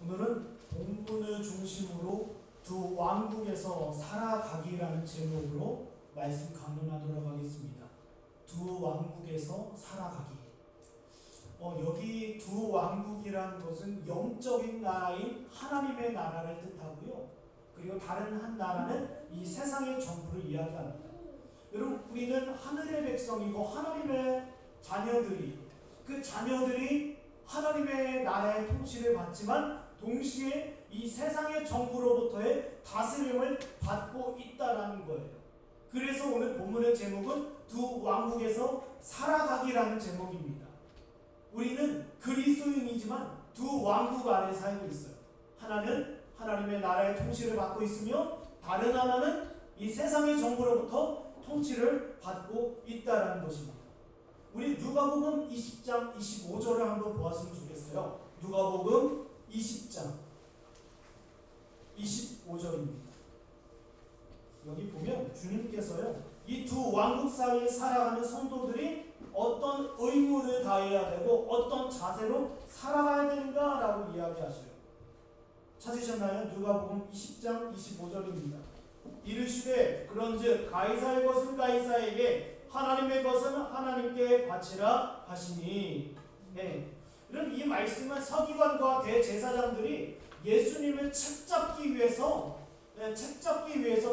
오늘은 본문을 중심으로 두 왕국에서 살아가기라는 제목으로 말씀 강론하도록 하겠습니다. 두 왕국에서 살아가기. 여기 두 왕국이라는 것은 영적인 나라인 하나님의 나라를 뜻하고요. 그리고 다른 한 나라는 이 세상의 정부를 이야기합니다. 여러분, 우리는 하늘의 백성이고 하나님의 자녀들이, 그 자녀들이 하나님의 나라의 통치를 받지만 동시에 이 세상의 정부로부터의 다스림을 받고 있다라는 거예요. 그래서 오늘 본문의 제목은 두 왕국에서 살아가기라는 제목입니다. 우리는 그리스도인이지만 두 왕국 아래 살고 있어요. 하나는 하나님의 나라의 통치를 받고 있으며 다른 하나는 이 세상의 정부로부터 통치를 받고 있다라는 것입니다. 우리 누가복음 20장 25절을 한번 보았으면 좋겠어요. 누가복음 20장 25절입니다. 여기 보면 주님께서요, 이 두 왕국 사이에 살아가는 성도들이 어떤 의무를 다해야 되고 어떤 자세로 살아가야 되는가라고 이야기하셔요. 찾으셨나요? 누가복음 20장 25절입니다. 이르시되 그런즉 가이사의 것은 가이사에게 하나님의 것은 하나님께 바치라 하시니. 그럼 이 말씀은 서기관과 대제사장들이 예수님을 책잡기 위해서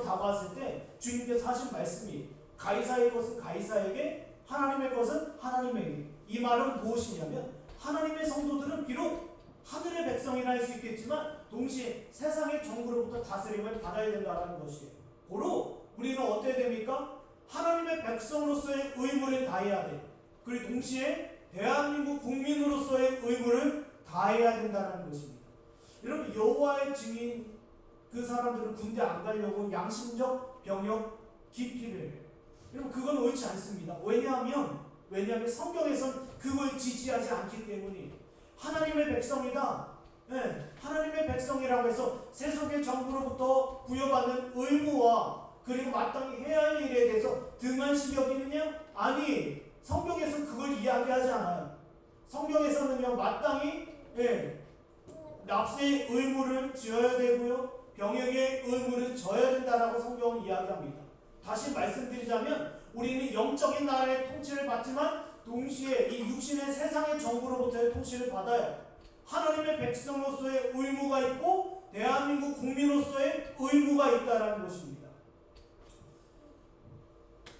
다가왔을 때 주님께서 하신 말씀이 가이사의 것은 가이사에게 하나님의 것은 하나님에게. 이 말은 무엇이냐면 하나님의 성도들은 비록 하늘의 백성이라 할 수 있겠지만 동시에 세상의 정부로부터 다스림을 받아야 된다는 것이에요. 고로 우리는 어때야 됩니까? 하나님의 백성으로서의 의무를 다해야 돼. 그리고 동시에 대한민국 국민으로서의 의무를 다해야 된다는 것입니다. 여러분, 여호와의 증인 그 사람들은 군대 안 가려고 양심적 병역 기피를 해요. 여러분, 그건 옳지 않습니다. 왜냐하면 성경에서는 그걸 지지하지 않기 때문에 하나님의 백성이다. 하나님의 백성이라고 해서 세속의 정부로부터 부여받는 의무와 그리고 마땅히 해야 할 일에 대해서 등한시 여기느냐? 아니, 성경에서는 그걸 이야기하지 않아요. 성경에서는요, 마땅히 납세의 의무를 지어야 되고요, 병역의 의무를 져야 된다라고 성경은 이야기합니다. 다시 말씀드리자면 우리는 영적인 나라의 통치를 받지만 동시에 이 육신의 세상의 정부로부터의 통치를 받아야 하나님의 백성으로서의 의무가 있고 대한민국 국민으로서의 의무가 있다라는 것입니다.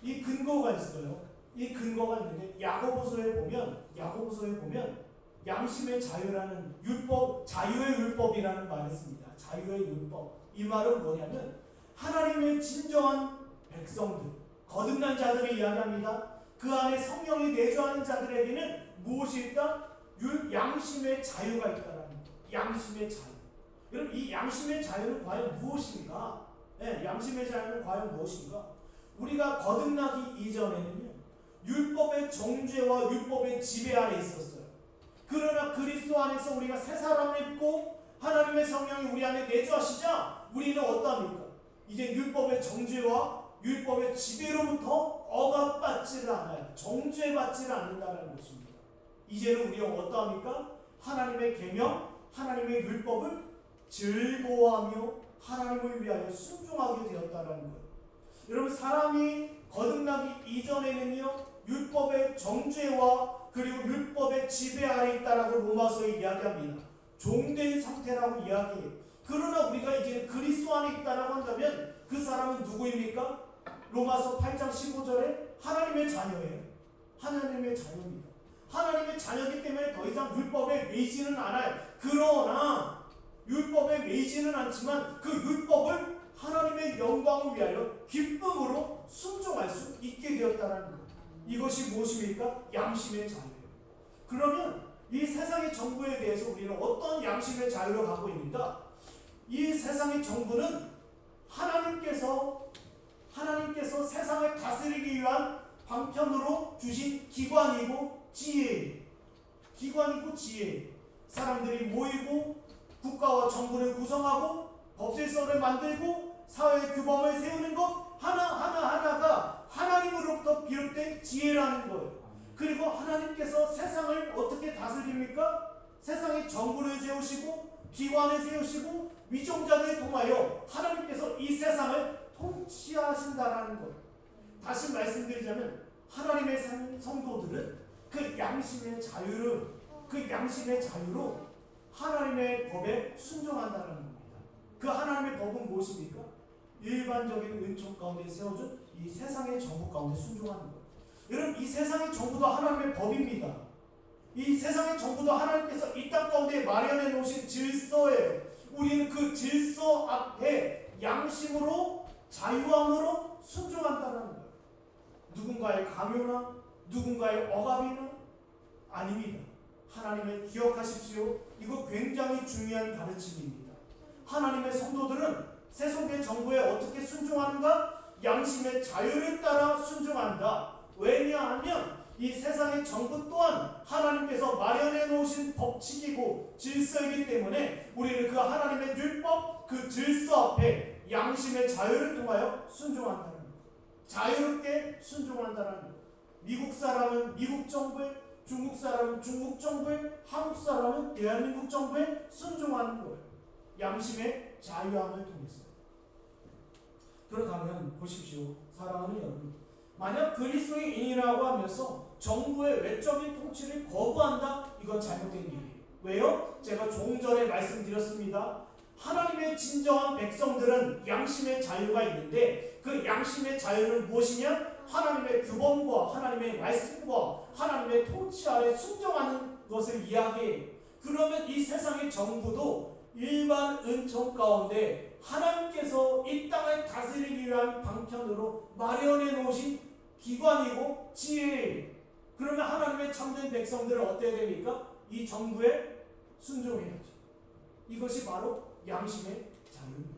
이 근거가 있어요. 이 근거가 있는데 야고보서에 보면 양심의 자유라는 율법, 자유의 율법이라는 말을 씁니다. 자유의 율법. 이 말은 뭐냐면 하나님의 진정한 백성들, 거듭난 자들을 이야기합니다. 그 안에 성령이 내주하는 자들에게는 무엇이 있다? 양심의 자유가 있다라는 거예요. 양심의 자유. 여러분, 이 양심의 자유는 과연 무엇인가? 양심의 자유는 과연 무엇인가? 우리가 거듭나기 이전에는요, 율법의 정죄와 율법의 지배 아래 있었어요. 그러나 그리스도 안에서 우리가 새 사람을 입고 하나님의 성령이 우리 안에 내주하시자 우리는 어떠합니까? 이제 율법의 정죄와 율법의 지배로부터 억압받지를 않아요. 정죄받지를 않는다는 것입니다. 이제는 우리가 어떠합니까? 하나님의 계명, 하나님의 율법을 즐거워하며 하나님을 위하여 순종하게 되었다는 거예요. 여러분, 사람이 거듭나기 이전에는요, 율법의 정죄와 그리고 율법의 지배 아래 있다라고 로마서에 이야기합니다. 종된 상태라고 이야기해요. 그러나 우리가 이제 그리스도 안에 있다라고 한다면 그 사람은 누구입니까? 로마서 8장 15절에 하나님의 자녀예요. 하나님의 자녀입니다. 하나님의 자녀이기 때문에 더 이상 율법에 매이지는 않아요. 그러나 율법에 매이지는 않지만 그 율법을 하나님의 영광을 위하여 기쁨으로 순종할 수 있게 되었다는 것. 이것이 무엇입니까? 양심의 자유예요. 그러면 이 세상의 정부에 대해서 우리는 어떤 양심의 자유를 갖고 있는가? 이 세상의 정부는 하나님께서 세상을 다스리기 위한 방편으로 주신 기관이고 지혜예요. 사람들이 모이고 국가와 정부를 구성하고 법질서를 만들고 사회의 규범을 세우는 것 하나하나가 하나님으로부터 비롯된 지혜라는 거예요. 그리고 하나님께서 세상을 어떻게 다스립니까? 세상의 정부를 세우시고 기관을 세우시고 위정자들을 통하여 하나님께서 이 세상을 통치하신다라는 것. 다시 말씀드리자면 하나님의 성도들은 그 양심의 자유로 하나님의 법에 순종한다는 겁니다. 그 하나님의 법은 무엇입니까? 일반적인 은총 가운데 세워준 이 세상의 정부 가운데 순종하는 것. 여러분, 이 세상의 정부도 하나님의 법입니다. 이 세상의 정부도 하나님께서 이 땅 가운데 마련해 놓으신 질서예요. 우리는 그 질서 앞에 양심으로 자유함으로 순종한다는 거예요. 누군가의 강요나 누군가의 억압이나 아닙니다. 하나님을 기억하십시오. 이거 굉장히 중요한 가르침입니다. 하나님의 성도들은 세속의 정부에 어떻게 순종하는가? 양심의 자유를 따라 순종한다. 왜냐하면 이 세상의 정부 또한 하나님께서 마련해 놓으신 법칙이고 질서이기 때문에 우리는 그 하나님의 율법, 그 질서 앞에 양심의 자유를 통하여 순종한다는 것. 자유롭게 순종한다는 것. 미국 사람은 미국 정부에, 중국 사람은 중국 정부에, 한국 사람은 대한민국 정부에 순종하는 거예요. 양심의 자유함을 통해서. 그렇다면 보십시오. 사랑하는 여러분, 만약 그리스도인이라고 하면서 정부의 외적인 통치를 거부한다? 이건 잘못된 일이에요. 왜요? 제가 조금 전에 말씀드렸습니다. 하나님의 진정한 백성들은 양심의 자유가 있는데 그 양심의 자유는 무엇이냐? 하나님의 규범과 하나님의 말씀과 하나님의 통치 아래 순종하는 것을 이야기해요. 그러면 이 세상의 정부도 일반 은총 가운데 하나님께서 이 땅을 다스리기 위한 방편으로 마련해 놓으신 기관이고 지혜예요. 그러면 하나님의 참된 백성들은 어때야 됩니까? 이 정부에 순종해야죠. 이것이 바로 양심의 자유입니다.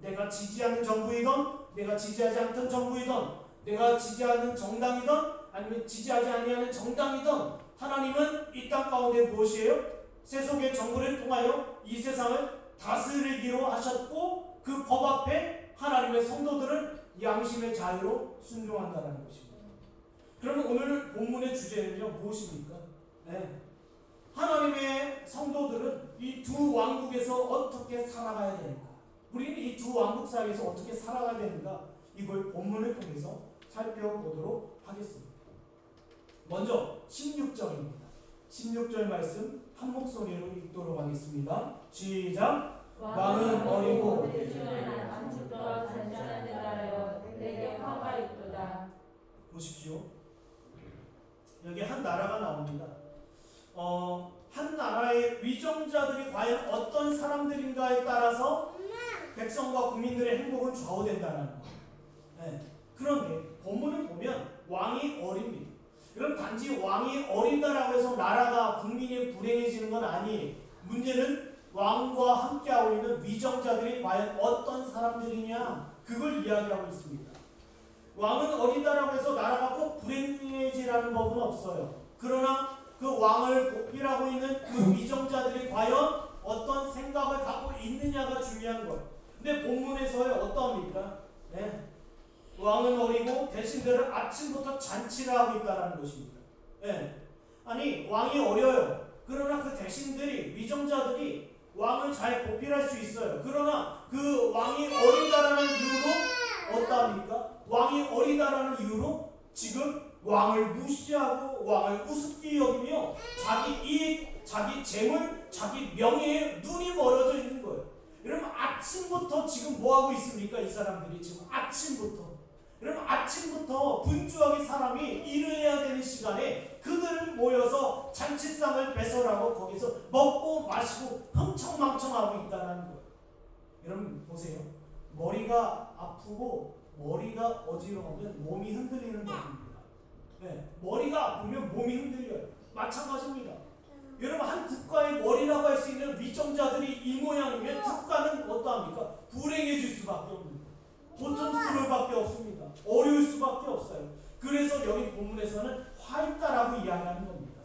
내가 지지하는 정부이든 내가 지지하지 않던 정부이든 내가 지지하는 정당이든 아니면 지지하지 아니하는 정당이든 하나님은 이 땅 가운데 무엇이에요? 세속의 정부를 통하여 이 세상을 다스리기로 하셨고 그 법 앞에 하나님의 성도들은 양심의 자유로 순종한다는 것입니다. 그러면 오늘 본문의 주제는요 무엇입니까? 하나님의 성도들은 이 두 왕국에서 어떻게 살아가야 되는가? 우리는 이 두 왕국 사이에서 어떻게 살아가야 되는가? 이걸 본문을 통해서 살펴보도록 하겠습니다. 먼저 16절입니다. 16절 말씀 한 목소리로 읽도록 하겠습니다. 시작. 왕은 어리고 대중은 안식과 잔잔한 데 따라여 내게 화가 있도다. 보십시오. 여기 한 나라가 나옵니다. 한 나라의 위정자들이 과연 어떤 사람들인가에 따라서 백성과 국민들의 행복은 좌우된다는 거예요. 그런데 본문을 보면 왕이 어립니다. 여러분, 단지 왕이 어린다라고 해서 나라가 국민이 불행해지는 건 아니에요. 문제는 왕과 함께하고 있는 위정자들이 과연 어떤 사람들이냐, 그걸 이야기하고 있습니다. 왕은 어리다라고 해서 나라가 꼭 불행해지라는 법은 없어요. 그러나 그 왕을 보필하고 있는 그 위정자들이 과연 어떤 생각을 갖고 있느냐가 중요한 거예요. 근데 본문에서의 어떠합니까? 왕은 어리고 대신들은 아침부터 잔치를 하고 있다는 것입니다. 아니, 왕이 어려요. 그러나 그 대신들이, 위정자들이 왕을 잘 보필할 수 있어요. 그러나 그 왕이 어리다라는 이유로 어떠합니까? 왕이 어리다라는 이유로 지금 왕을 무시하고 왕을 우습게 여기며 자기 이익, 자기 재물, 자기 명예에 눈이 멀어져 있는 거예요. 여러분, 아침부터 지금 뭐하고 있습니까? 이 사람들이 지금 아침부터. 여러분, 아침부터 분주하게 사람이 일을 해야 되는 시간에 그들은 모여서 잔치상을 배설하고 거기서 먹고 마시고 흥청망청하고 있다는 거예요. 여러분 보세요. 머리가 아프고 머리가 어지러우면 몸이 흔들리는 법입니다. 머리가 아프면 몸이 흔들려요. 마찬가지입니다. 여러분, 한 국가의 머리라고 할 수 있는 위정자들이 이 모양이면 국가는 어떠합니까? 불행해질 수밖에 없습니다. 고통스러울 밖에 없습니다. 어려울 수밖에 없어요. 그래서 여기 본문에서는 화 있다라고 이야기하는 겁니다.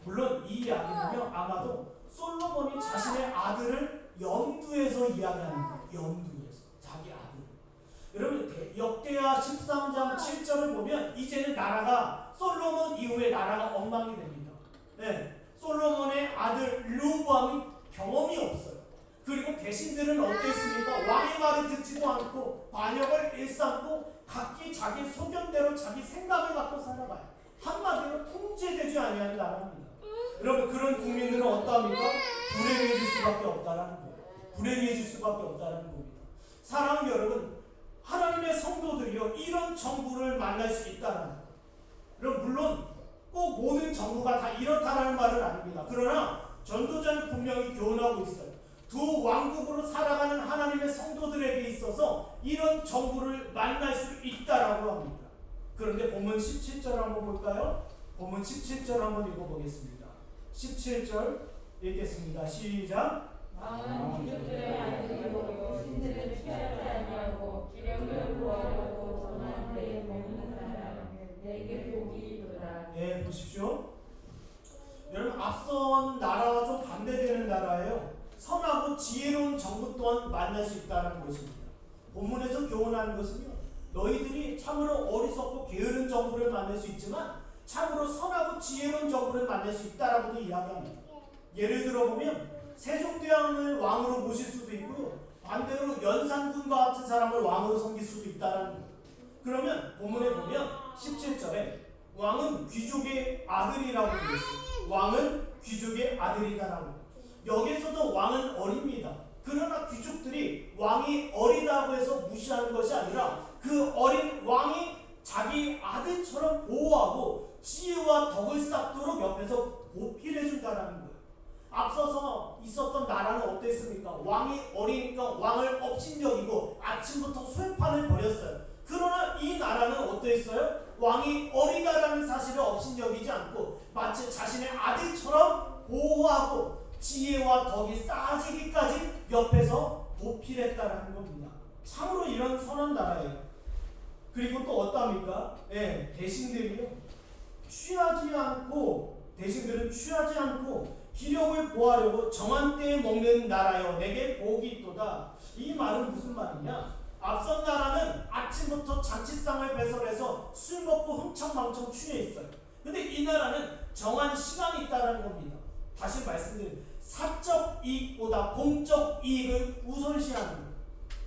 물론 이 이야기는요 아마도 솔로몬이 자신의 아들을 염두에서 이야기하는 거예요. 염두에서 자기 아들. 여러분, 역대하 13장 7절을 보면 이제는 나라가 솔로몬 이후에 나라가 엉망이 됩니다. 솔로몬의 아들 르호보암이 경험이 없어요. 대신들은 어땠습니까? 왕의 말을 듣지도 않고 반역을 일삼고 각기 자기 소견대로 자기 생각을 갖고 살아가요. 한마디로 통제되지 아니하는 나라입니다. 여러분 그런 국민들은 어떠합니까? 불행해질 수밖에 없다라는 거예요. 불행해질 수밖에 없다라는 겁니다. 사랑하는 여러분, 하나님의 성도들이요 이런 정부를 만날 수 있다라는 거예요. 여러분 물론 꼭 모든 정부가 다 이렇다라는 말은 아닙니다. 그러나 전도자는 분명히 교훈하고 있어요. 두 왕국으로 살아가는 하나님의 성도들에게 있어서 이런 정부를 만날 수 있다라고 합니다. 그런데 본문 17절 한번 볼까요? 본문 17절 한번 읽어보겠습니다. 17절 읽겠습니다. 시작. 왕은 귀족들의 아들이고 신들을 취하지 아니하고 기력을 구하려고 정한 때에 먹는 사람 내게 복이 있도다. 예, 보십시오. 여러분 앞선 나라와 좀 반대되는 나라예요. 선하고 지혜로운 정부 또한 만날 수 있다는 것입니다. 본문에서 교훈하는 것은요, 너희들이 참으로 어리석고 게으른 정부를 만날 수 있지만 참으로 선하고 지혜로운 정부를 만날 수 있다라고도 이야기합니다. 예를 들어 보면 세종대왕을 왕으로 모실 수도 있고요, 반대로 연산군과 같은 사람을 왕으로 섬길 수도 있다라는 거예요. 그러면 본문에 보면 17절에 왕은 귀족의 아들이라고 되어 있어요. 왕은 귀족의 아들이다라고. 여기서도 왕은 어립니다. 그러나 귀족들이 왕이 어리다고 해서 무시하는 것이 아니라 그 어린 왕이 자기 아들처럼 보호하고 지혜와 덕을 쌓도록 옆에서 보필해준다는 거예요. 앞서서 있었던 나라는 어땠습니까? 왕이 어리니까 왕을 업신여기고 아침부터 술판을 벌였어요. 그러나 이 나라는 어땠어요? 왕이 어리다라는 사실을 업신여기지 않고 마치 자신의 아들처럼 보호하고 지혜와 덕이 쌓아지기까지 옆에서 보필했다라는 겁니다. 참으로 이런 선한 나라예요. 그리고 또 어떠합니까? 대신들이요, 대신들은 취하지 않고 기력을 보하려고 정한 때에 먹는 나라여 내게 복이 있도다. 이 말은 무슨 말이냐? 앞선 나라는 아침부터 잔치상을 배설해서 술 먹고 흥청망청 취해 있어요. 근데 이 나라는 정한 시간이 있다는 겁니다. 다시 말씀드립니다. 사적 이익보다 공적 이익을 우선시하는 거예요.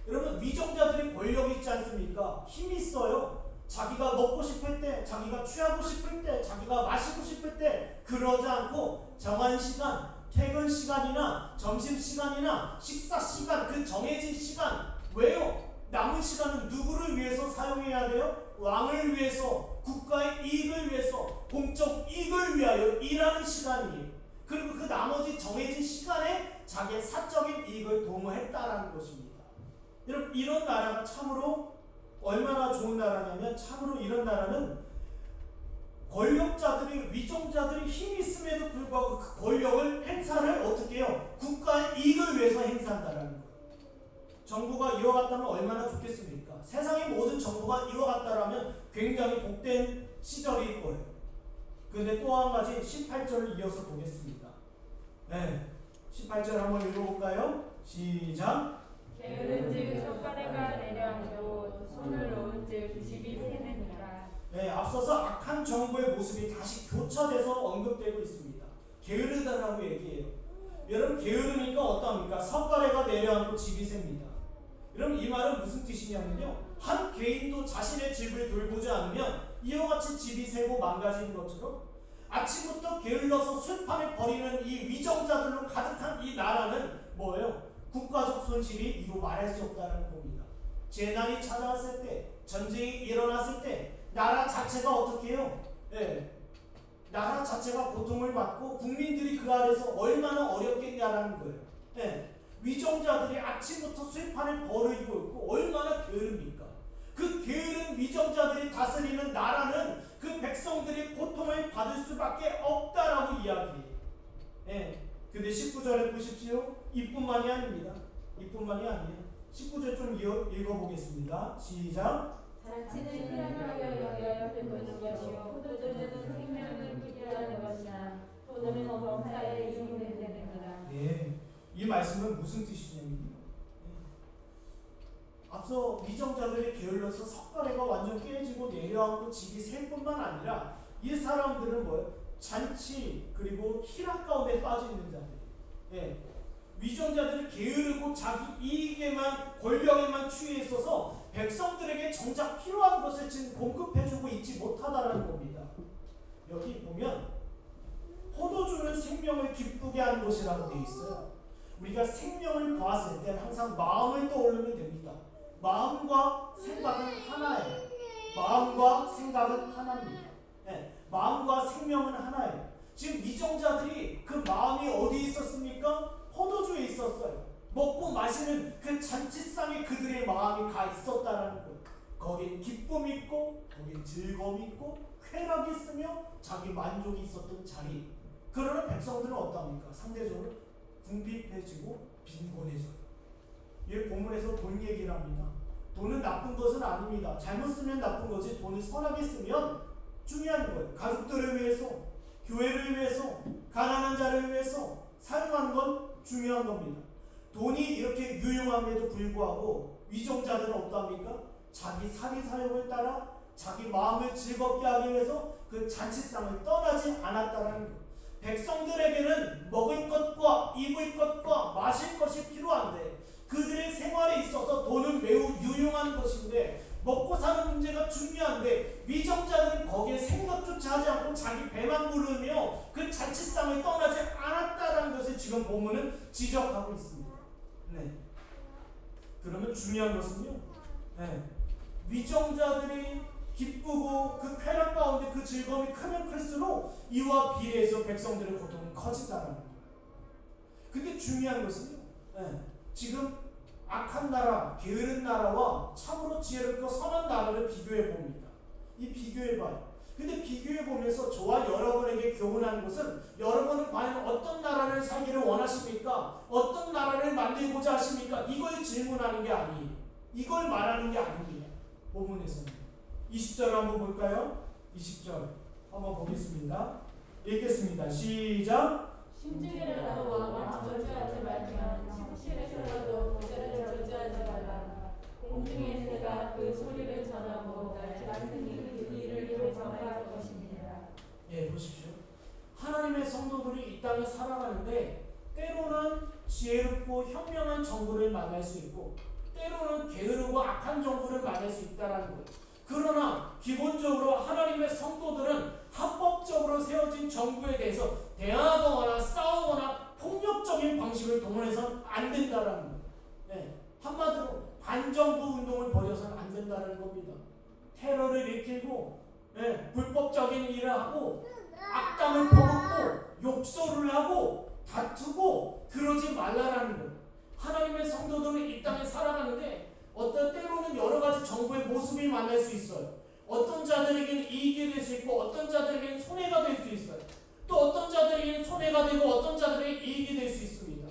여러분 위정자들이 권력이 있지 않습니까? 힘이 있어요. 자기가 먹고 싶을 때, 자기가 취하고 싶을 때, 자기가 마시고 싶을 때 그러지 않고 정한 시간, 퇴근 시간이나 점심 시간이나 식사 시간, 그 정해진 시간, 왜요? 남은 시간은 누구를 위해서 사용해야 돼요? 왕을 위해서, 국가의 이익을 위해서, 공적 이익을 위하여 일하는 시간이에요. 그리고 그 나머지 정해진 시간에 자기의 사적인 이익을 도모했다라는 것입니다. 여러분 이런 나라가 참으로 얼마나 좋은 나라냐면, 참으로 이런 나라는 권력자들이, 위정자들이 힘이 있음에도 불구하고 그 권력을 행사를 어떻게 해요? 국가의 이익을 위해서 행사한다라는 거예요. 정부가 이와 같다면 얼마나 좋겠습니까? 세상의 모든 정부가 이와 같다라면 굉장히 복된 시절일 거예요. 그런데 또 한 가지 18절을 이어서 보겠습니다. 18절 한번 읽어볼까요? 시작. 게으른즉 손가래가 내려앉고 손을 놓은즉 집이 새느니라. 앞서서 악한 정부의 모습이 다시 교차돼서 언급되고 있습니다. 게으르다라고 얘기해요. 여러분 게으르니까 어떠합니까? 석가래가 내려앉고 집이 셉니다. 여러분 이 말은 무슨 뜻이냐면요, 한 개인도 자신의 집을 돌보지 않으면 이와 같이 집이 새고 망가지는 것처럼 아침부터 게을러서 술판을 벌이는 이 위정자들로 가득한 이 나라는 뭐예요? 국가적 손실이 이루 말할 수 없다는 겁니다. 재난이 찾아왔을 때, 전쟁이 일어났을 때 나라 자체가 어떻게 해요? 나라 자체가 고통을 받고 국민들이 그 아래서 얼마나 어렵겠냐라는 거예요. 위정자들이 아침부터 술판을 벌이고 있고 얼마나 게으릅니까? 그 게으른 위정자들이 다스리는 나라는 그 백성들이 고통을 받을 수밖에 없다라고 이야기해요. 근데 19절에 보십시오. 이뿐만이 아닙니다. 이뿐만이 아니에요. 19절 좀 읽어보겠습니다. 시작. 잔치는 희락하여 여겨야 되는 것이요 포도주는 생명을 기게 하는 것이나 포도는 범사에 이용이 되느니라. 이 말씀은 무슨 뜻이냐면요, 앞서 위정자들이 게을러서 석가래가 완전 깨지고 내려앉고 집이 셀 뿐만 아니라 이 사람들은 뭐예요? 잔치 그리고 희락 가운데 빠져 있는 자들. 위정자들은 게으르고 자기 이익에만 권력에만 취해 있어서 백성들에게 정작 필요한 것을 지금 공급해주고 있지 못하다라는 겁니다. 여기 보면 포도주는 생명을 기쁘게 하는 것이라고 되어 있어요. 우리가 생명을 보았을 때 항상 마음을 떠올리면 됩니다. 마음과 생각은 하나예요. 마음과 생각은 하나입니다. 네, 마음과 생명은 하나예요. 지금 위정자들이 그 마음이 어디에 있었습니까? 포도주에 있었어요. 먹고 마시는 그 잔치상에 그들의 마음이 가 있었다라는 것. 거긴 기쁨이 있고, 거긴 즐거움이 있고, 쾌락이 있으며 자기 만족이 있었던 자리. 그러나 백성들은 어떠합니까? 상대적으로 궁핍해지고 빈곤해져요. 이 본문에서 돈 얘기를 합니다. 돈은 나쁜 것은 아닙니다. 잘못 쓰면 나쁜 거지, 돈을 선하게 쓰면 중요한 거예요. 가족들을 위해서, 교회를 위해서, 가난한 자를 위해서 사용하는 건 중요한 겁니다. 돈이 이렇게 유용함에도 불구하고 위정자들은 어떠합니까? 자기 사리 사욕을 따라 자기 마음을 즐겁게 하기 위해서 그 잔치상을 떠나지 않았다라는 것. 백성들에게는 먹을 것과 입을 것과 마실 것이 필요한데 그들의 생활에 있어서 돈은 매우 유용한 것인데 먹고 사는 문제가 중요한데 위정자들은 거기에 생각조차 하지 않고 자기 배만 부르며 그 잔치상을 떠나지 않았다는 것을 지금 본문은 지적하고 있습니다. 네. 그러면 중요한 것은요. 네. 위정자들이 기쁘고 그 쾌락 가운데 그 즐거움이 크면 클수록 이와 비례해서 백성들의 고통은 커진다는 거예요. 근데 중요한 것은요. 네. 지금 악한 나라, 게으른 나라와 참으로 지혜롭고 선한 나라를 비교해 봅니다. 이 비교해 봐요. 근데 비교해 보면서 저와 여러분에게 교훈하는 것은 여러분은 과연 어떤 나라를 살기를 원하십니까? 어떤 나라를 만들고자 하십니까? 이걸 질문하는 게 아니에요. 이걸 말하는 게 아닙니다. 본문에서는 20절 한번 볼까요? 20절 한번 보겠습니다. 읽겠습니다. 시작. 심중이라도 왕을 저주하지 말지만 침실에서라도 보좌를 저주하지 말라. 공중의 새가 그 소리를 전하고 말씀이 그 일을 전할 것입니다. 예, 보십시오. 하나님의 성도들이 이 땅에 살아가는데 때로는 지혜롭고 현명한 정부를 만날 수 있고 때로는 게으르고 악한 정부를 만날 수 있다는 거예요. 그러나 기본적으로 하나님의 성도들은 합법적으로 세워진 정부에 대해서 대항하거나 싸우거나 폭력적인 방식을 동원해서는 안 된다는 거예요. 네. 한마디로 반정부 운동을 벌여서는 안 된다는 겁니다. 테러를 일으키고 불법적인 일을 하고 악담을 퍼붓고 욕설을 하고 다투고 그러지 말라라는 거예요. 하나님의 성도들은 이 땅에 살아가는데 어떤 때로는 여러 가지 정부의 모습이 만날 수 있어요. 어떤 자들에게는 이익이 될 수 있고 어떤 자들에게는 손해가 될 수 있어요. 또 어떤 자들에게는 손해가 되고 어떤 자들에게 이익이 될 수 있습니다.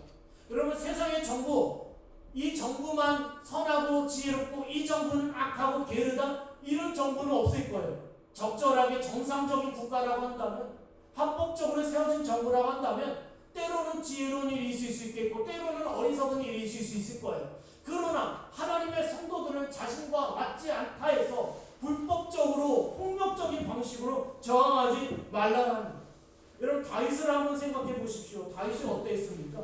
여러분 세상의 정부, 이 정부만 선하고 지혜롭고 이 정부는 악하고 게으르다 이런 정부는 없을 거예요. 적절하게 정상적인 국가라고 한다면 합법적으로 세워진 정부라고 한다면 때로는 지혜로운 일이 있을 수 있겠고 때로는 어리석은 일이 있을 수 있을 거예요. 그러나 하나님의 성도들은 자신과 맞지 않다 해서 불법적으로 폭력적인 방식으로 저항하지 말라는 거예요. 여러분 다윗을 한번 생각해 보십시오. 다윗이 어땠습니까?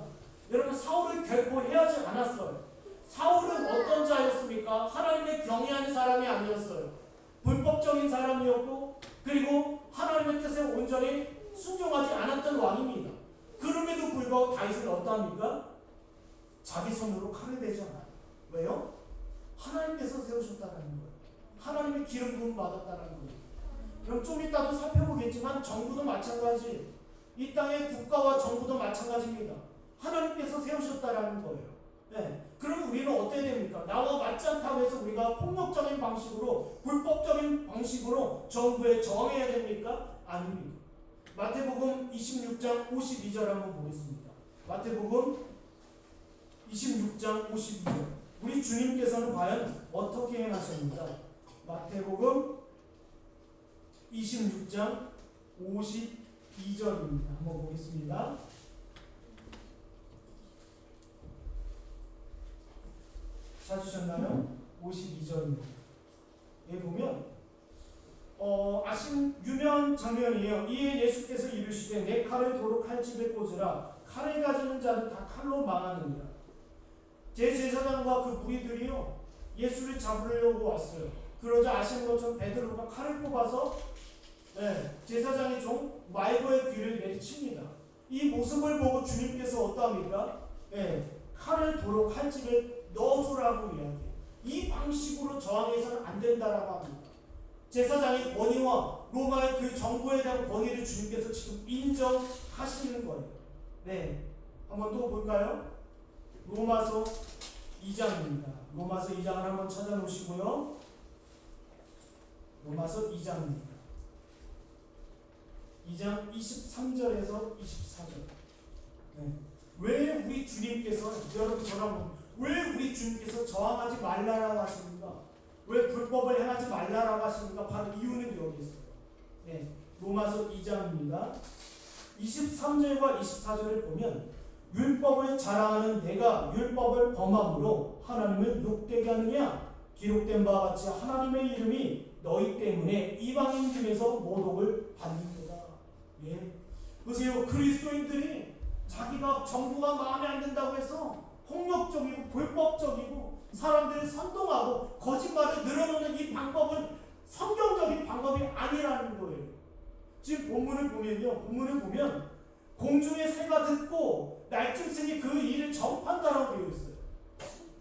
여러분 사울을 결코 해하지 않았어요. 사울은 어떤 자였습니까? 하나님의 경외하는 사람이 아니었어요. 불법적인 사람이었고 그리고 하나님의 뜻에 온전히 순종하지 않았던 왕입니다. 그럼에도 불구하고 다윗은 어떠합니까? 자기 손으로 칼을 대지 않아요. 왜요? 하나님께서 세우셨다는 거예요. 하나님의 기름 부음 받았다는 거예요. 그럼 좀 이따도 살펴보겠지만 정부도 마찬가지. 이 땅의 국가와 정부도 마찬가지입니다. 하나님께서 세우셨다는 거예요. 네. 그럼 우리는 어떻게 됩니까? 나와 맞지 않다고 해서 우리가 폭력적인 방식으로 불법적인 방식으로 정부에 저항해야 됩니까? 아닙니다. 마태복음 26장 52절 한번 보겠습니다. 마태복음 26장 52절. 우리 주님께서는 과연 어떻게 행하십니까? 마태복음 26장 52절입니다. 한번 보겠습니다. 찾으셨나요? 52절입니다. 여기 보면 아신 유명한 장면이에요. 이에 예수께서 이르시되 내 칼을 도로 칼집에 꽂으라. 칼을 가지는 자는 다 칼로 망하느니라. 제사장과 그 무리들이요 예수를 잡으려고 왔어요. 그러자 아시는 것처럼 베드로가 칼을 뽑아서 제사장의 종 말고의 귀를 내리칩니다. 이 모습을 보고 주님께서 어떠합니까? 칼을 도로 칼집에 넣어두라고 이야기해요. 이 방식으로 저항해서는 안 된다라고 합니다. 제사장의 권위와 로마의 그 정부에 대한 권위를 주님께서 지금 인정하시는 거예요. 한번 또 볼까요? 로마서 2장입니다. 로마서 2장을 한번 찾아놓으시고요. 로마서 2장입니다. 2장 23절에서 24절. 왜 우리 주님께서, 여러분 저랑 왜 우리 주님께서 저항하지 말라라고 하십니까? 왜 불법을 행하지 말라라고 하십니까? 바로 이유는 여기 있어요. 로마서 2장입니다. 23절과 24절을 보면 율법을 자랑하는 내가 율법을 범함으로 하나님을 욕되게 하느냐? 기록된 바와 같이 하나님의 이름이 너희 때문에 이방인 중에서 모독을 받는다. 보세요. 그리스도인들이 자기가 정부가 마음에 안 든다고 해서 폭력적이고 불법적이고 사람들을 선동하고 거짓말을 늘어놓는 이 방법은 성경적인 방법이 아니라는 거예요. 지금 본문을 보면 공중의 새가 듣고 날짐승이 그 일을 전파한다라고 되어 있어요.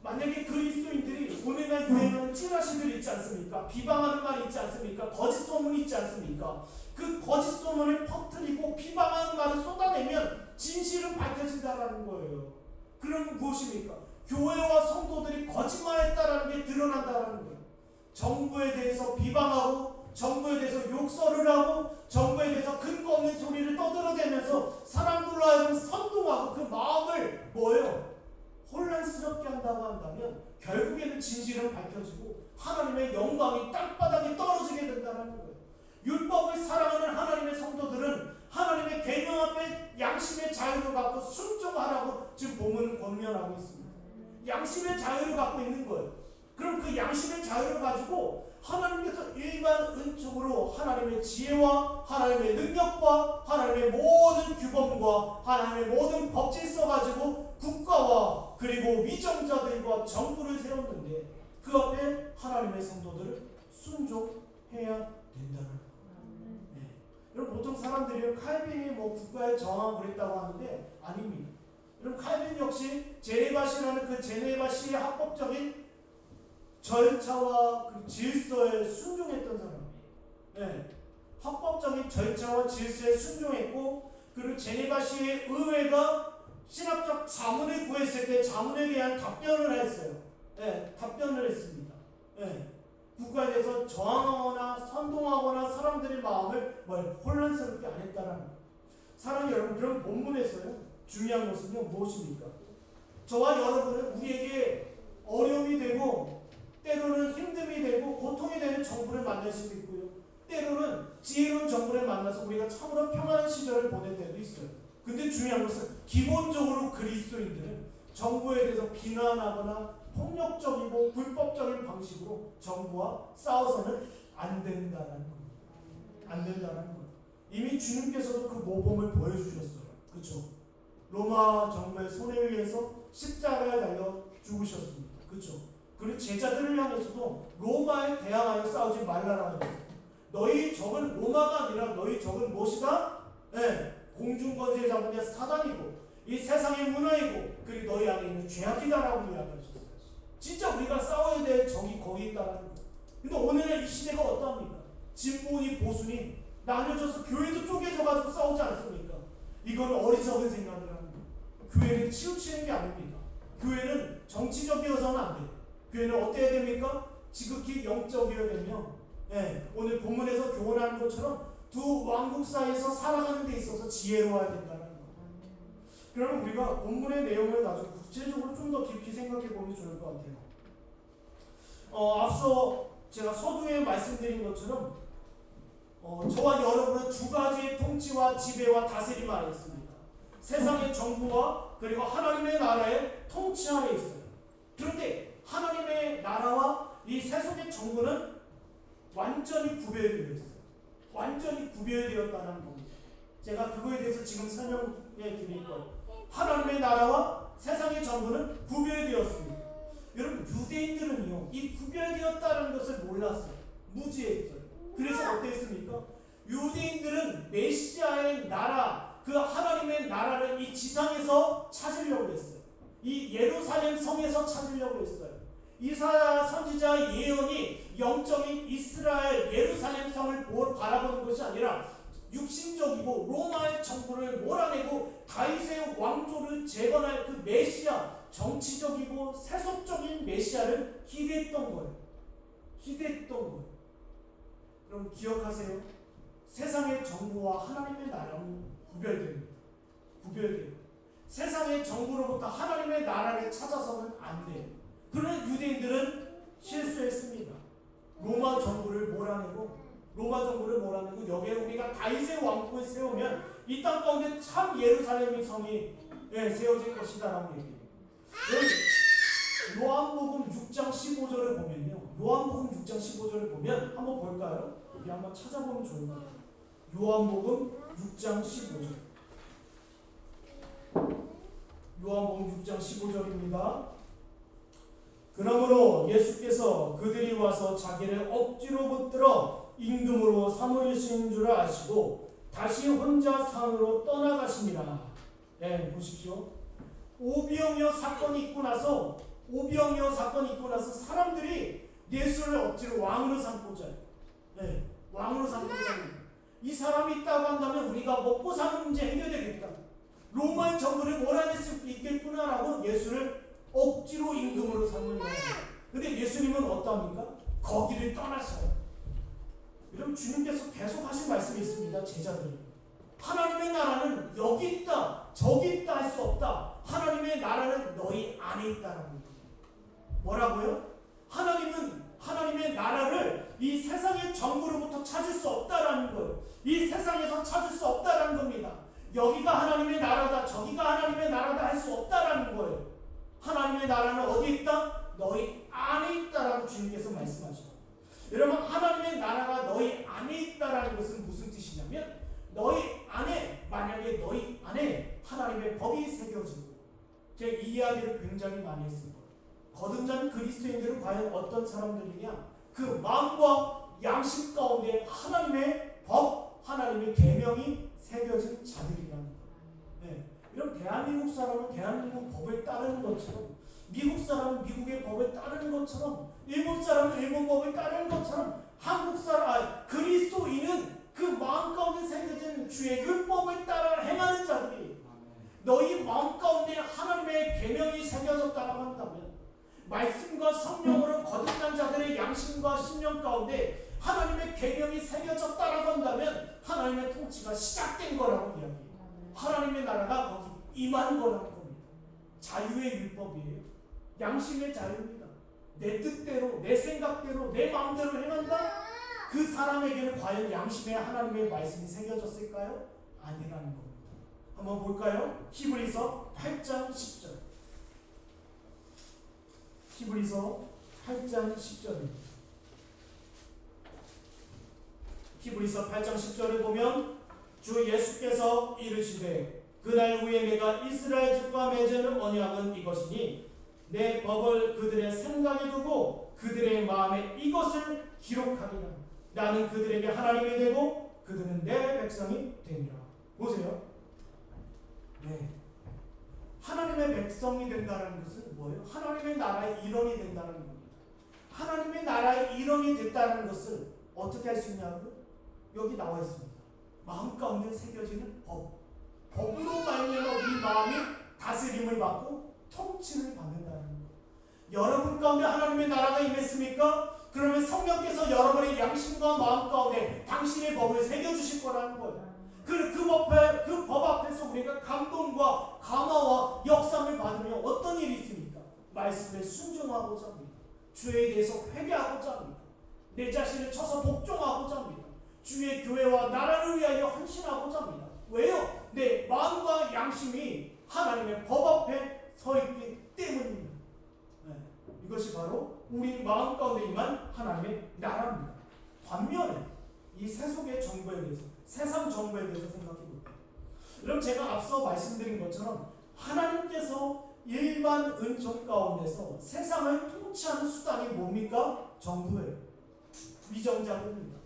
만약에 그리스도인들이 오늘날 유행하는 찌라시들 있지 않습니까? 비방하는 말 있지 않습니까? 거짓 소문이 있지 않습니까? 그 거짓 소문을 퍼뜨리고 비방하는 말을 쏟아내면 진실은 밝혀진다라는 거예요. 그럼 무엇입니까? 교회와 성도들이 거짓말했다라는 게 드러난다라는 거예요. 정부에 대해서 비방하고 정부에 대해서 욕설을 하고 정부에 대해서 근거 없는 소리를 떠들어대면서 사람들로 하여금 선동하고 그 마음을 혼란스럽게 한다고 한다면 결국에는 진실은 밝혀지고 하나님의 영광이 땅바닥에 떨어지게 된다는 거예요. 율법을 사랑하는 하나님의 성도들은 하나님의 계명 앞에 양심의 자유를 갖고 순종하라고 지금 본문은 권면하고 있습니다. 양심의 자유를 갖고 있는 거예요. 그럼 그 양심의 자유를 가지고 하나님께서 일반 은총으로 하나님의 지혜와 하나님의 능력과 하나님의 모든 규범과 하나님의 모든 법질서 가지고 국가와 그리고 위정자들과 정부를 세웠는데 그 앞에 하나님의 성도들을 순종해야 된다는 거예요. 여러분 보통 사람들이 칼빈이 국가에 저항하고 그랬다고 하는데 아닙니다. 여러분 칼빈 역시 제네바시라는 그 제네바시의 합법적인 절차와 그 질서에 순종했던 사람이에요. 합법적인 절차와 질서에 순종했고 그리고 제네바시의 의회가 신학적 자문을 구했을 때 자문에 대한 답변을 했어요. 답변을 했습니다. 국가에 대해서 저항하거나 선동하거나 사람들의 마음을 혼란스럽게 안 했다라는 거예요. 사랑하는 여러분, 그런 본문에서요 중요한 것은요 무엇입니까? 저와 여러분은 우리에게 어려움이 되고 때로는 힘듦이 되고 고통이 되는 정부를 만날 수도 있고요. 때로는 지혜로운 정부를 만나서 우리가 참으로 평안한 시절을 보낼 때도 있어요. 근데 중요한 것은 기본적으로 그리스도인들은 정부에 대해서 비난하거나 폭력적이고 불법적인 방식으로 정부와 싸워서는 안 된다는 겁니다. 안 된다는 거예요. 이미 주님께서도 그 모범을 보여주셨어요. 그렇죠? 로마 정부의 손에 의해서 십자가에 달려 죽으셨습니다. 그렇죠? 그리고 제자들을 향해서도 로마에 대항하여 싸우지 말라라고 했어요. 너희 적은 로마가 아니라 너희 적은 무엇이다? 공중권세 잡은 자 사단이고 이 세상의 문화이고 그리고 너희 안에 있는 죄악이다라고 이야기하셨어요. 진짜 우리가 싸워야 될 적이 거기 있다는 거예요. 근데 오늘의 이 시대가 어떠합니까? 진보니 보수니 나뉘어져서 교회도 쪼개져가지고 싸우지 않습니까? 이건 어리석은 생각을 하는 거예요. 교회는 치우치는 게 아닙니다. 교회는 정치적이어서는 안 돼요. 교회는 어때야 됩니까? 지극히 영적이어야 되며 오늘 본문에서 교훈하는 것처럼 두 왕국 사이에서 살아가는 데 있어서 지혜로워야 된다는 거예요. 그러면 우리가 본문의 내용을 가지고 구체적으로 좀 더 깊이 생각해 보면 좋을 것 같아요. 앞서 제가 서두에 말씀드린 것처럼 저와 여러분은 두 가지의 통치와 지배와 다스림 아래 있습니다. 세상의 정부와 그리고 하나님의 나라의 통치 아래 있어요. 그런데 하나님의 나라와 이 세속의 정부는 완전히 구별되어 있어요. 완전히 구별되었다는 겁니다. 제가 그거에 대해서 지금 설명해 드릴 거예요. 하나님의 나라와 세상의 정부는 구별되었습니다. 여러분, 유대인들은요, 이 구별되었다는 것을 몰랐어요. 무지했어요. 그래서 어땠습니까? 유대인들은 메시아의 나라, 그 하나님의 나라를 이 지상에서 찾으려고 했어요. 이 예루살렘 성에서 찾으려고 했어요. 이사야 선지자의 예언이 영적인 이스라엘 예루살렘 성을 바라보는 것이 아니라 육신적이고 로마의 정부를 몰아내고 다윗의 왕조를 재건할 그 메시아, 정치적이고 세속적인 메시아를 기대했던 거예요. 기대했던 거예요. 여러분 기억하세요. 세상의 정부와 하나님의 나라는 구별됩니다. 구별돼요. 세상의 정부로부터 하나님의 나라를 찾아서는 안 돼요. 그러나 유대인들은 실수했습니다. 로마 정부를 몰아내고 여기에 우리가 다윗의 왕국을 세우면 이 땅 가운데 참 예루살렘의 성이 세워질 것이다라고 얘기해요. 요한복음 6장 15절을 보면요. 요한복음 6장 15절을 보면 한번 볼까요? 여기 한번 찾아보면 좋을 것 같아요. 요한복음 6장 15절. 요한복음 6장 15절입니다. 그러므로 예수께서 그들이 와서 자기를 억지로 붙들어 임금으로 삼으신 줄 아시고 다시 혼자 산으로 떠나가시니라. 네, 보십시오. 오병이어 사건이 있고 나서 사람들이 예수를 억지로 왕으로 삼고자 해요. 네, 왕으로 삼고자 해요. 이 사람이 있다고 한다면 우리가 먹고 사는 문제 해결되겠다. 로마의 정부를 몰아낼 수 있겠구나라고 예수를 억지로 임금으로 삼는 거예요. 근데 예수님은 어떠합니까? 거기를 떠나셔요. 여러분 주님께서 계속 하신 말씀이 있습니다. 제자들이 하나님의 나라는 여기 있다 저기 있다 할 수 없다. 하나님의 나라는 너희 안에 있다라고 얘기해요. 뭐라고요? 하나님은 하나님의 나라를 이 세상의 정부로부터 찾을 수 없다라는 거예요. 이 세상에서 찾을 수 없다라는 겁니다. 여기가 하나님의 나라다 저기가 하나님의 나라다 할 수 없다라는 거예요. 하나님의 나라는 어디 있다? 너희 안에 있다라고 주님께서 말씀하셔요. 여러분 하나님의 나라가 너희 안에 있다라는 것은 무슨 뜻이냐면 너희 안에 만약에 너희 안에 하나님의 법이 새겨지고 제가 이 이야기를 굉장히 많이 했습니다. 거듭난 그리스도인들은 과연 어떤 사람들이냐? 그 마음과 양심 가운데 하나님의 법, 하나님의 계명이 새겨진 자들이라는 거예요. 네. 이런 대한민국 사람은 대한민국 법을 따르는 것처럼 미국 사람은 미국의 법을 따르는 것처럼 일본 사람은 일본 법을 따르는 것처럼 한국 사람, 그리스도인은 그 마음 가운데 새겨진 주의 율법을 따라 행하는 자들이 너희 마음 가운데 하나님의 계명이 새겨졌다고 한다면 말씀과 성령으로 거듭난 자들의 양심과 심령 가운데 하나님의 계명이 새겨졌다고 한다면 하나님의 통치가 시작된 거라고 이야기해요. 하나님의 나라가 거기 임한 거라는 겁니다. 자유의 율법이에요. 양심의 자유입니다. 내 뜻대로 내 생각대로 내 마음대로 행한다? 그 사람에게는 과연 양심의 하나님의 말씀이 새겨졌을까요? 아니라는 겁니다. 한번 볼까요? 히브리서 8장 10절. 히브리서 8장 10절입니다. 히브리서 8장 10절에 보면 주 예수께서 이르시되 그날 후에 내가 이스라엘 집과 맺은 언약은 이것이니 내 법을 그들의 생각에 두고 그들의 마음에 이것을 기록하리라. 나는 그들에게 하나님이 되고 그들은 내 백성이 되리라. 보세요. 네. 하나님의 백성이 된다는 것은 뭐예요? 하나님의 나라의 일원이 된다는 겁니다. 하나님의 나라의 일원이 됐다는 것을 어떻게 할 수 있냐고요? 여기 나와 있습니다. 마음 가운데 새겨지는 법. 법으로 말미암아 우리 마음이 다스림을 받고 통치를 받는다는 것. 여러분 가운데 하나님의 나라가 임했습니까? 그러면 성령께서 여러분의 양심과 마음 가운데 당신의 법을 새겨주실 거라는 거예요. 그 법 앞에서 우리가 감동과 감화와 역삼을 받으면 어떤 일이 있습니까? 말씀에 순종하고자 합니다. 주에 대해서 회개하고자 합니다. 내 자신을 쳐서 복종하고자 합니다. 주의 교회와 나라를 위하여 헌신하고자 합니다. 왜요? 내 마음과 양심이 하나님의 법 앞에 서 있기 때문입니다. 네. 이것이 바로 우리 마음 가운데 임한 하나님의 나라입니다. 반면에 이 세속의 정부에 대해서, 세상 정부에 대해서 생각해 볼게요. 그럼 제가 앞서 말씀드린 것처럼 하나님께서 일반 은총 가운데서 세상을 통치하는 수단이 뭡니까? 정부예요. 위정자들입니다.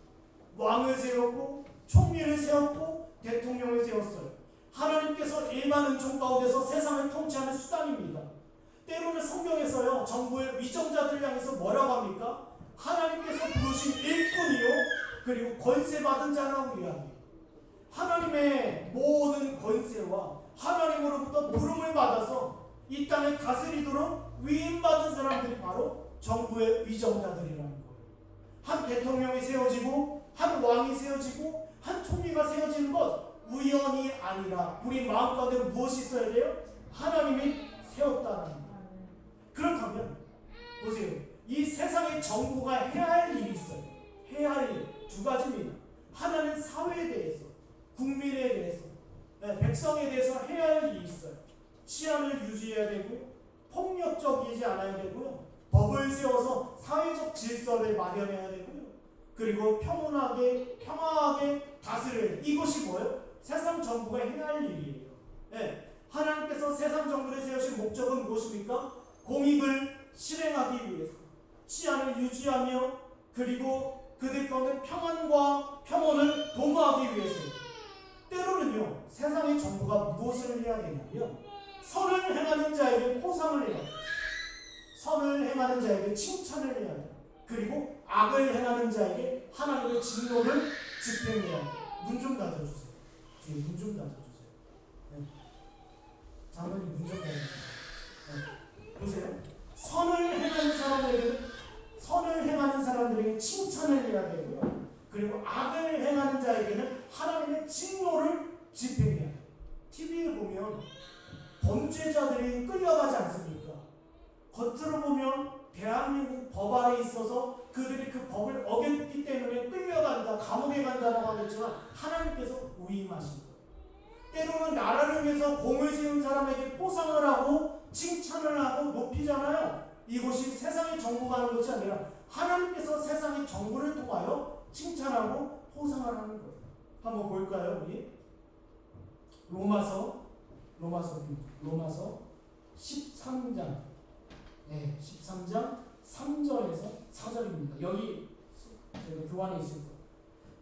왕을 세웠고 총리를 세웠고 대통령을 세웠어요. 하나님께서 일반 은총 가운데서 세상을 통치하는 수단입니다. 때로는 성경에서요, 정부의 위정자들을 향해서 뭐라고 합니까? 하나님께서 부르신 일꾼이요 그리고 권세받은 자라고 이야기해요. 하나님의 모든 권세와 하나님으로부터 부름을 받아서 이 땅을 다스리도록 위임받은 사람들이 바로 정부의 위정자들이라는 거예요. 한 대통령이 세워지고 한 왕이 세워지고 한 총리가 세워지는 것 우연이 아니라 우리 마음가운데 무엇이 있어야 돼요? 하나님이 세웠다는 거예요. 그렇다면 보세요. 이 세상의 정부가 해야 할 일이 있어요. 해야 할 일 두 가지입니다. 하나는 사회에 대해서, 국민에 대해서, 백성에 대해서 해야 할 일이 있어요. 치안을 유지해야 되고요. 폭력적이지 않아야 되고요. 법을 세워서 사회적 질서를 마련해야 되고요. 그리고 평온하게, 평화하게 다스려야 돼요. 이것이 뭐예요? 세상 정부가 해야 할 일이에요. 하나님께서 세상 정부를 세우신 목적은 무엇입니까? 공익을 실행하기 위해서, 치안을 유지하며 그리고 그들 가운데 평안과 평온을 도모하기 위해서요. 때로는요, 세상의 정부가 무엇을 해야 되냐면 선을 행하는 자에게 포상을 해야 돼요. 선을 행하는 자에게 칭찬을 해야 돼요. 그리고 악을 행하는 자에게 하나님의 진노를 집행해야 돼요. 문 좀 닫아주세요. 뒤에 문 좀 닫아주세요. 장로님 문 좀 닫아주세요. 보세요. 선을 행하는 사람들에게 칭찬을 해야 되고요. 그리고 악을 행하는 자에게는 하나님의 진노를 집행해야 돼요. TV에 보면 범죄자들이 끌려가지 않습니까? 겉으로 보면 대한민국 법 아래 있어서 그들이 그 법을 어겼기 때문에 끌려간다, 감옥에 간다라고 하겠지만 하나님께서 위임하신 거예요. 때로는 나라를 위해서 공을 세운 사람에게 포상을 하고 칭찬을 하고 높이잖아요. 이것이 세상의 정부가 하는 것이 아니라 하나님께서 세상의 정부를 통하여 칭찬하고 포상을 하는 거예요. 한번 볼까요? 우리 로마서 13장 13장 3절에서 4절입니다. 여기 교환에 있을 거예요.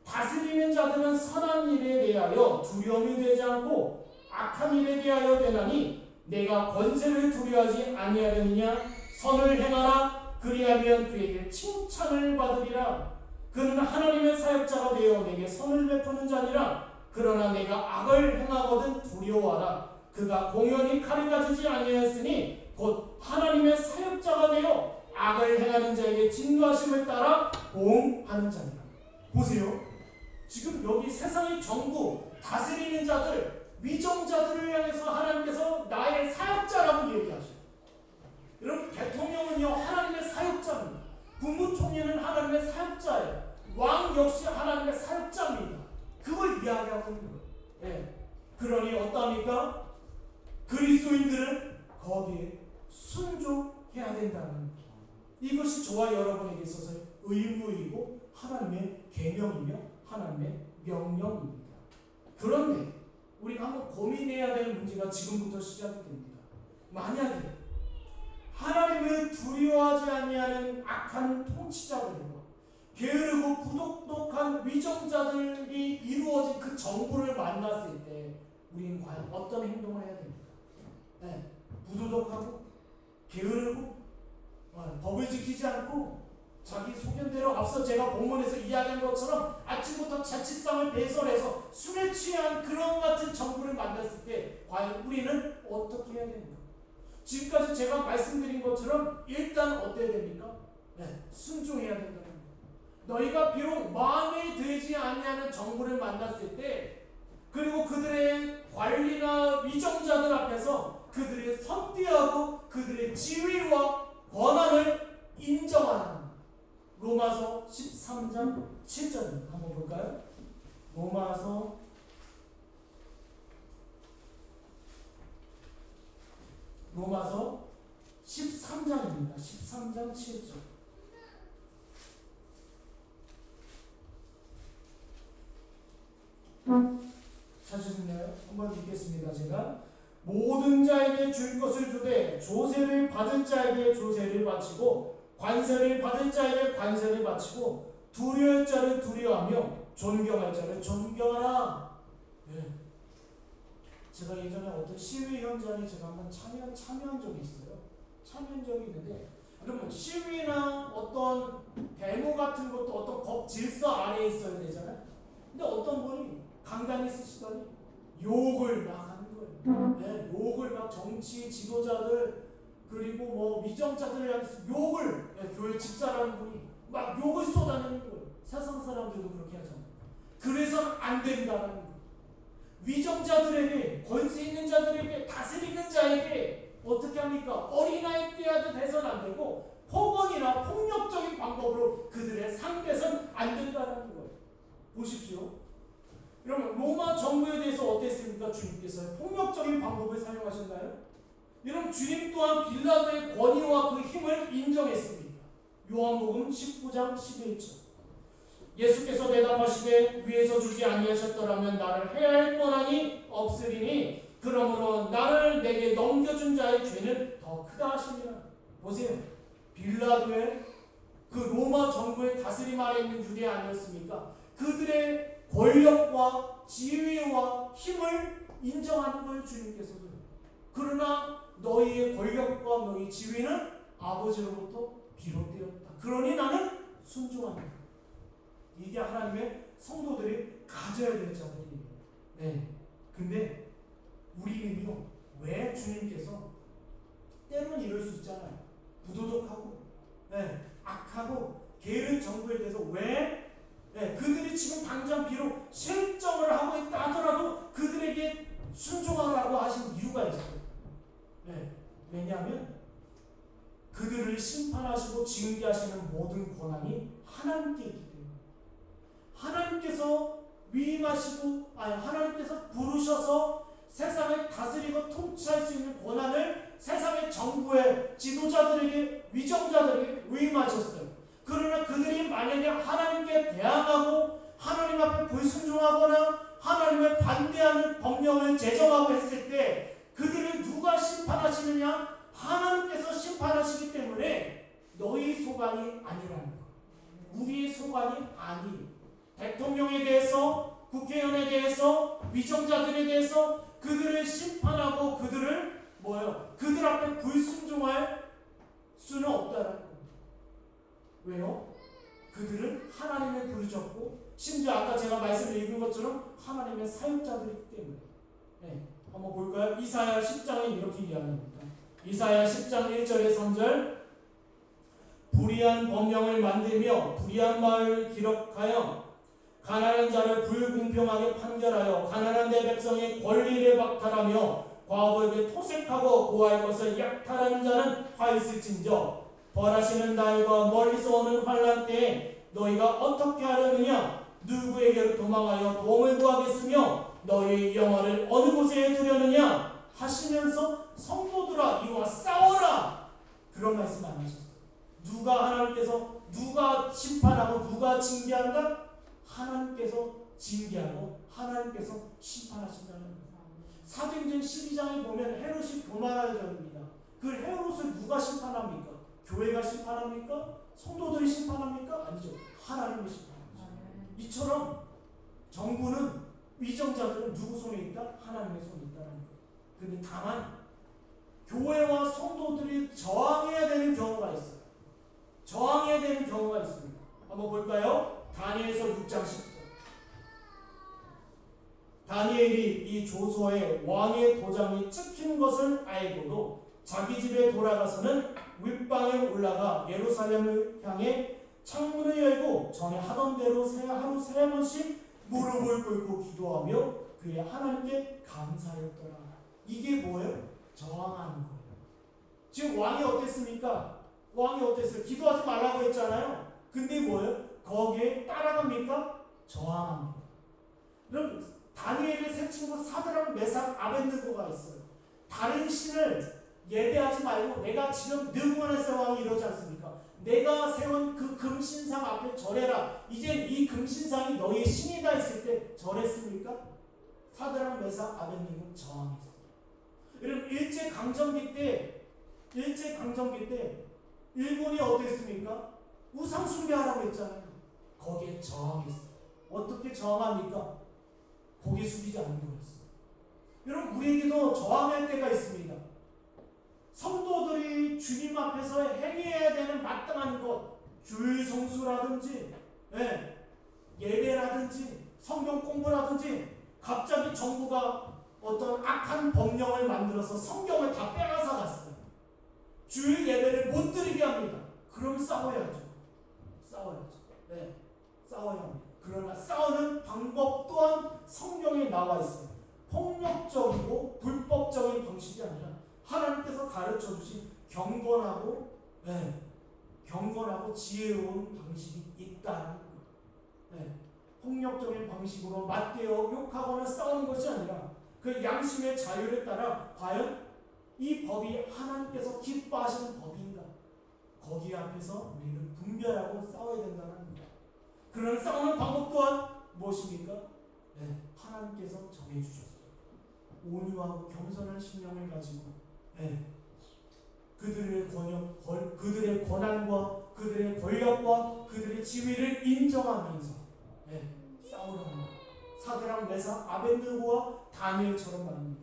다스리는 자들은 선한 일에 대하여 두려움이 되지 않고 악한 일에 대하여 되나니 내가 권세를 두려워하지 아니하려느냐. 선을 행하라. 그리하면 그에게 칭찬을 받으리라. 그는 하나님의 사역자가 되어 내게 선을 베푸는 자니라. 그러나 내가 악을 행하거든 두려워하라. 그가 공연히 칼을 가지지 아니하였으니 곧 하나님의 사역자가 되어 악을 행하는 자에게 진노하심을 따라 보응하는 자니라. 보세요. 지금 여기 세상의 정부, 다스리는 자들, 위정자들을 향해서 하나님께서 나의 사역자라고 얘기하셔요. 여러분, 대통령은요 하나님의 사역자입니다. 국무총리는 하나님의 사역자예요. 왕 역시 하나님의 사역자입니다. 그걸 이야기하고 있는 거예요. 그러니 어떠합니까? 그리스도인들은 거기에 순종해야 된다는 거예요. 이것이 저와 여러분에게 있어서 의무이고 하나님의 계명이며 하나님의 명령입니다. 그런데 우리가 한번 고민해야 될 문제가 지금부터 시작이 됩니다. 만약에 하나님을 두려워하지 아니하는 악한 통치자들과 게으르고 부도덕한 위정자들이 이루어진 그 정부를 만났을 때 우리는 과연 어떤 행동을 해야 됩니까? 부도덕하고 게으르고 법을 지키지 않고 자기 소견대로 앞서 제가 본문에서 이야기한 것처럼 아침부터 자칫성을 배설해서 술에 취한 그런 같은 정부를 만났을 때 과연 우리는 어떻게 해야 됩니까? 지금까지 제가 말씀드린 것처럼 일단 어때야 됩니까? 순종해야 된다는 거예요. 너희가 비록 마음에 들지 아니하는 정부를 만났을 때 그리고 그들의 관리나 위정자들 앞에서 그들의 선대하고 그들의 지위와 권한을 인정하는 로마서 13장 7절입니다. 한번 볼까요? 로마서 13장입니다. 13장 7절. 한번 읽겠습니다. 제가 모든 자에게 줄 것을 주되 조세를 받은 자에게 조세를 바치고 관세를 받은 자에게 관세를 바치고 두려울 자를 두려워하며 존경할 자를 존경하라. 네. 제가 예전에 어떤 시위 현장에 제가 한번 참여한 적이 있어요. 참여한 적이 있는데, 그러면 시위나 어떤 데모 같은 것도 어떤 법 질서 아래에 있어야 되잖아요. 근데 어떤 분이 강단에 쓰시더니 욕을 막 하는 거예요. 네, 욕을 막 정치 지도자들 그리고 뭐 위정자들을 향해서 욕을, 네, 교회 집사라는 분이 막 욕을 쏟아내는 거예요. 세상 사람들도 그렇게 하잖아요. 그래서 안 된다는 거예요. 위정자들에게, 권세 있는 자들에게, 다스리는 자에게 어떻게 합니까? 어린아이 떼하듯 해서는 안 되고 폭언이나 폭력적인 방법으로 그들의 상대선 안 된다는 거예요. 보십시오. 여러분, 로마 정부에 대해서 어땠습니까? 주님께서 폭력적인 방법을 사용하셨나요? 여러분, 주님 또한 빌라도의 권위와 그 힘을 인정했습니다. 요한복음 19장 11절. 예수께서 대답하시되 위에서 주지 아니하셨더라면 나를 해야 할 권한이 없으리니 그러므로 나를 내게 넘겨준 자의 죄는 더 크다 하시니라. 보세요. 빌라도의 그 로마 정부의 다스림 아래 있는 유대 아니었습니까? 그들의 권력과 지위와 힘을 인정하는 거예요. 주님께서도. 그러나 너희의 권력과 너희 지위는 아버지로부터 비롯되었다. 그러니 나는 순종한다. 이게 하나님의 성도들이 가져야 될 자들이에요. 네. 근데 우리는요, 왜 주님께서 때로는 이럴 수 있잖아요. 부도덕하고, 네, 악하고 게으른 정부에 대해서 왜, 네, 그들이 지금 당장 비록 실정을 하고 있다 하더라도 그들에게 순종하라고 하신 이유가 있어요. 네. 왜냐하면 그들을 심판하시고 징계하시는 모든 권한이 하나님께 있기 때문에, 하나님께서 위임하시고, 하나님께서 부르셔서 세상을 다스리고 통치할 수 있는 권한을 세상의 정부의 지도자들에게, 위정자들에게 위임하셨어요. 그러나 그들이 만약에 하나님께 대항하고 하나님 앞에 불순종하거나 하나님을 반대하는 법령을 제정하고 했을 때 그들을 누가 심판하시느냐? 하나님께서 심판하시기 때문에 너희 소관이 아니라는 거. 우리의 소관이 아니. 대통령에 대해서, 국회의원에 대해서, 위정자들에 대해서 그들을 심판하고 그들을 그들 앞에 불순종할 수는 없다는 겁니다. 왜요? 그들은 하나님을 부르셨고 심지어 아까 제가 말씀을 읽은 것처럼 하나님의 사역자들이기 때문에. 네, 한번 볼까요? 이사야 10장에 이렇게 이야기합니다. 이사야 10장 1절에 3절. 불의한 법령을 만들며 불의한 말을 기록하여 가난한 자를 불공평하게 판결하여 가난한 내 백성의 권리를 박탈하며 과부에게 토색하고 고할 것을 약탈하는 자는 화 있을진저 벌하시는 날과 멀리서 오는 환난 때에 너희가 어떻게 하려느냐? 누구에게로 도망하여 도움을 구하겠으며 너희의 영혼을 어느 곳에 두려느냐? 하시면서 성도들아 이와 싸워라! 그런 말씀 안 하셨어요. 하나님께서 누가 심판하고 누가 징계한다? 하나님께서 징계하고 하나님께서 심판하신다는 거예요. 사도행전 12장에 보면 헤롯이 교만하게 됩니다. 그 헤롯을 누가 심판합니까? 교회가 심판합니까? 성도들이 심판합니까? 아니죠. 하나님이 심판합니다. 이처럼 정부는, 위정자들은 누구 손에 있다? 하나님의 손에 있다는 거예요. 근데 다만 교회와 성도들이 저항해야 되는 경우가 있어요. 저항해야 되는 경우가 있습니다. 한번 볼까요? 다니엘서 6장 10절. 다니엘이 이 조서에 왕의 도장이 찍힌 것을 알고도 자기 집에 돌아가서는 윗방에 올라가 예루살렘을 향해 창문을 열고 전에 하던 대로 하루 세 번씩 무릎을 꿇고 기도하며 그의 하나님께 감사했더라. 이게 뭐예요? 저항하는 거예요. 지금 왕이 어땠습니까? 왕이 어땠어요? 기도하지 말라고 했잖아요. 근데 뭐예요? 거기에 따라갑니까? 저항합니다. 그럼 다니엘의 세 친구 사드락, 메삭, 아벤느고가 있어요. 다른 신을 예배하지 말고 내가 지금 느부갓네살 왕이 이러지 않습니까? 내가 세운 그 금신상 앞에 절해라. 이제 이 금신상이 너희의 신이다 했을 때 절했습니까? 사드락 메삭 아벳네고 저항했어요. 여러분 일제강점기 때 일본이 어땠습니까? 우상 숭배하라고 했잖아요. 거기에 저항했어요. 어떻게 저항합니까? 고개 숙이지 않는 거였어요. 여러분 우리에게도 저항할 때가 있습니다. 성도들이 주님 앞에서 행해야 되는 마땅한 것, 주일 성수라든지 예배라든지 성경 공부라든지 갑자기 정부가 어떤 악한 법령을 만들어서 성경을 다 빼앗아 갔어요. 주일 예배를 못 드리게 합니다. 그럼 싸워야죠. 싸워야 합니다. 그러나 싸우는 방법 또한 성경에 나와 있어요. 폭력적이고 불법적인 방식이 아니라 하나님께서 가르쳐 주신 경건하고 지혜로운 방식이 있다는 거예요. 폭력적인 방식으로 맞대어 욕하거나 싸우는 것이 아니라 그 양심의 자유를 따라 과연 이 법이 하나님께서 기뻐하시는 법인가? 거기 앞에서 우리는 분별하고 싸워야 된다는 겁니다. 그런 싸우는 방법 또한 무엇입니까? 하나님께서 정해주셨어요. 온유하고 겸손한 심령을 가지고 그들의 권한과 그들의 권력과 그들의 지위를 인정하면서 싸우라는 거예요. 사드락 메삭 아벳느고와 다니엘처럼 말합니다.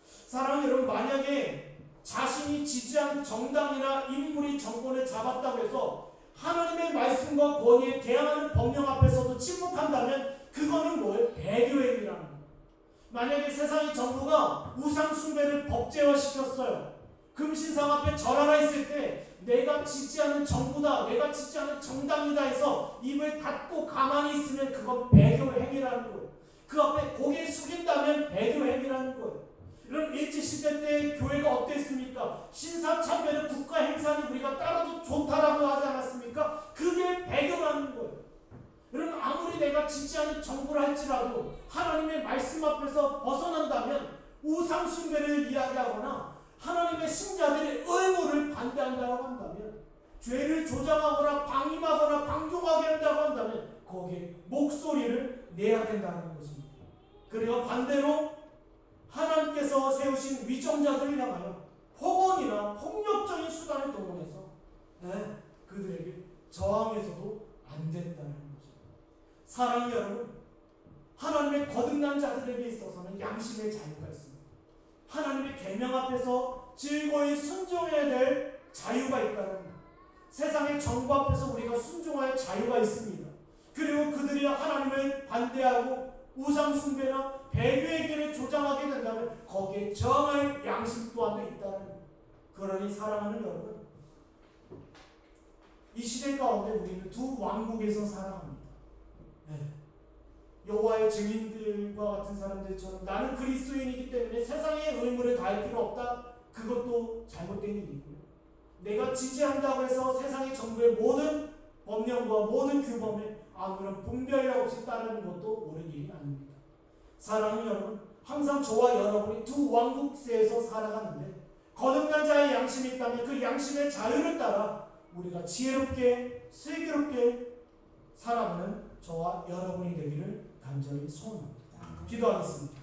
사랑하는 여러분, 만약에 자신이 지지하는 정당이나 인물이 정권을 잡았다고 해서 하나님의 말씀과 권위에 대항하는 법령 앞에서도 침묵한다면 그거는 뭐예요? 배교행위라는 거예요. 만약에 세상의 정부가 우상 숭배를 법제화시켰어요. 금신상 앞에 절하라 했을 때 내가 지지하는 정부다, 내가 지지하는 정당이다 해서 입을 닫고 가만히 있으면 그건 배교행위라는 거예요. 그 앞에 고개 숙인다면 배교행위라는 거예요. 이런 일제시대 때 교회가 어땠습니까? 신사참배는 국가 행사니 우리가 따라도 좋다라고 하지 않았습니까? 그게 배교라는 거예요. 여러분 아무리 내가 지지하는 정부를 할지라도 하나님의 말씀 앞에서 벗어난다면 우상 숭배를 이야기하거나 하나님의 신자들의 의무를 반대한다고 한다면, 죄를 조장하거나 방임하거나 방종하게 한다고 한다면 거기에 목소리를 내야 된다는 것입니다. 그리고 반대로 하나님께서 세우신 위정자들을 향하여 폭언이나 폭력적인 수단을 동원해서 그들에게 저항해서도 안 된다는 거죠. 사랑하는 여러분, 하나님의 거듭난 자들에게 있어서는 양심의 자유가 있습니다. 하나님의 계명 앞에서 즐거이 순종해야 될 자유가 있다는 거예요. 세상의 정부 앞에서 우리가 순종할 자유가 있습니다. 그리고 그들이 하나님을 반대하고 우상 숭배나 배교의 길을 조장하게 된다면 거기에 저항할 양심 또한 있다는 거예요. 그러니 사랑하는 여러분, 이 시대 가운데 우리는 두 왕국에서 살아갑니다. 여호와의 증인들과 같은 사람들처럼 나는 그리스도인이기 때문에 세상의 의무를 다할 필요 없다. 그것도 잘못된 일이고요. 내가 지지한다고 해서 세상의 정부의 모든 법령과 모든 규범에 아무런 분별 없이 따르는 것도 옳은 일이 아닙니다. 사랑하는 여러분, 항상 저와 여러분이 두 왕국세에서 살아가는데 거듭난 자의 양심이 있다면 그 양심의 자유를 따라 우리가 지혜롭게 슬기롭게 살아가는 저와 여러분이 되기를 간절히 소원합니다. 기도하겠습니다.